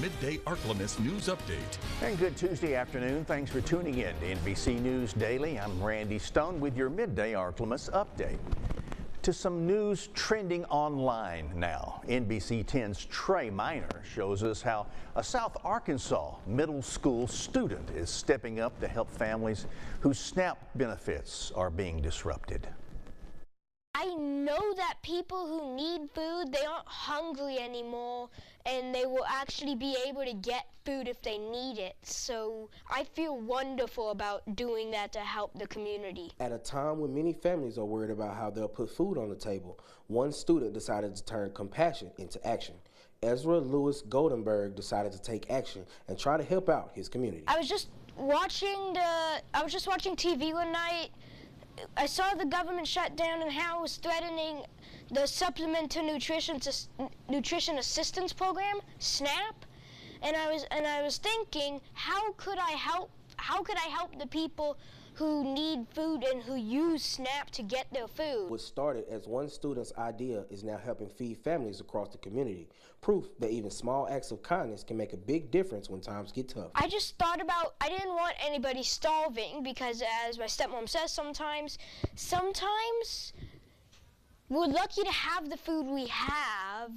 Midday Ark-La-Miss News Update. And good Tuesday afternoon. Thanks for tuning in to NBC News Daily. I'm Randy Stone with your Midday Ark-La-Miss update. To some news trending online now. NBC 10's Trey Miner shows us how a South Arkansas middle school student is stepping up to help families whose SNAP benefits are being disrupted. I know that people who need food, they aren't hungry anymore, and they will actually be able to get food if they need it. So I feel wonderful about doing that to help the community. At a time when many families are worried about how they'll put food on the table, one student decided to turn compassion into action. Ezra Lewis Goldenberg decided to take action and try to help out his community. I was just watching TV one night. I saw the government shut down and how it was threatening the Supplemental Nutrition Assistance Program, SNAP, and I was thinking, how could I help the people who need food and who use SNAP to get their food? What started as one student's idea is now helping feed families across the community. Proof that even small acts of kindness can make a big difference when times get tough. I just thought about, I didn't want anybody starving because, as my stepmom says, sometimes we're lucky to have the food we have.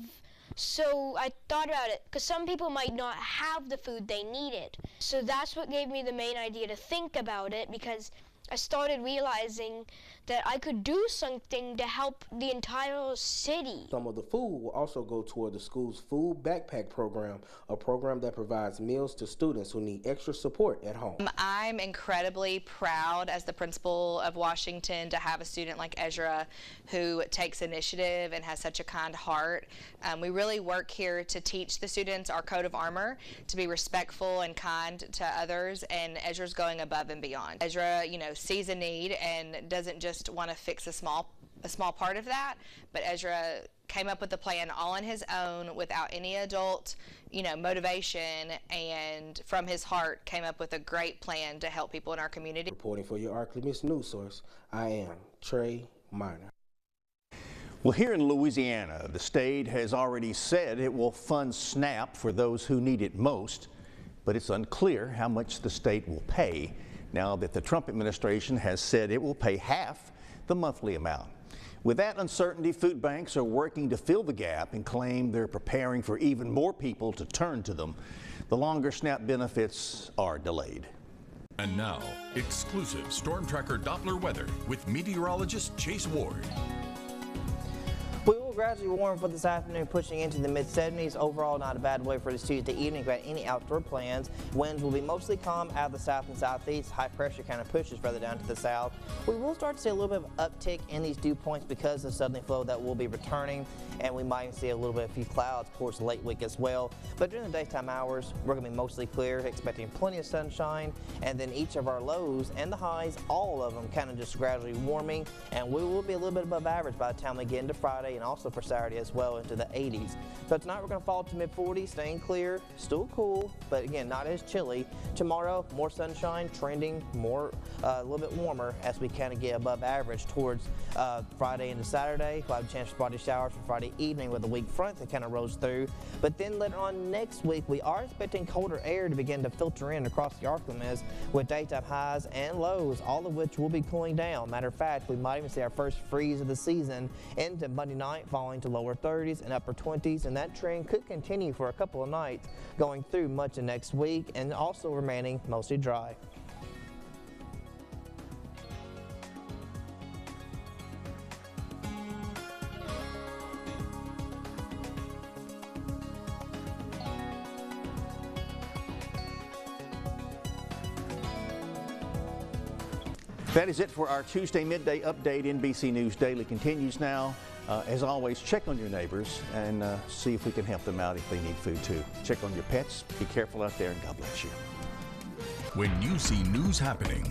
So I thought about it, because some people might not have the food they needed. So that's what gave me the main idea to think about it, because I started realizing that I could do something to help the entire city. Some of the food will also go toward the school's food backpack program, a program that provides meals to students who need extra support at home. I'm incredibly proud as the principal of Washington to have a student like Ezra who takes initiative and has such a kind heart. We really work here to teach the students our code of honor, to be respectful and kind to others, and Ezra's going above and beyond. Ezra, sees a need and doesn't just want to fix a small part of that, but Ezra came up with the plan all on his own without any adult motivation, and from his heart came up with a great plan to help people in our community. Reporting for your Ark-La-Miss news source, I am Trey Miner. Well, here in Louisiana, the state has already said it will fund SNAP for those who need it most, but it's unclear how much the state will pay now that the Trump administration has said it will pay half the monthly amount. With that uncertainty, food banks are working to fill the gap and claim they're preparing for even more people to turn to them. The longer SNAP benefits are delayed. And now, exclusive Storm Tracker Doppler weather with meteorologist Chase Ward. We will gradually warm for this afternoon, pushing into the mid-70s. Overall, not a bad way for this Tuesday evening. About any outdoor plans, winds will be mostly calm out of the south and southeast. High pressure kind of pushes further down to the south. We will start to see a little bit of uptick in these dew points because of the southerly flow that will be returning, and we might see a few clouds towards the late week as well. But during the daytime hours, we're going to be mostly clear, expecting plenty of sunshine, and then each of our lows and the highs, all of them kind of just gradually warming, and we will be a little bit above average by the time we get into Friday and also for Saturday as well into the 80s. So tonight we're going to fall to mid-40s, staying clear, still cool, but again not as chilly. Tomorrow more sunshine, trending more a little bit warmer as we kind of get above average towards Friday into Saturday. We'll have a chance for spotty showers for Friday evening with a weak front that kind of rolls through. But then later on next week we are expecting colder air to begin to filter in across the Ark-La-Miss with daytime highs and lows, all of which will be cooling down. Matter of fact, we might even see our first freeze of the season into Monday night, falling to lower 30s and upper 20s, and that trend could continue for a couple of nights going through much of next week and also remaining mostly dry. That is it for our Tuesday midday update. NBC News Daily continues now. As always, check on your neighbors and see if we can help them out if they need food too. Check on your pets. Be careful out there, and God bless you. When you see news happening,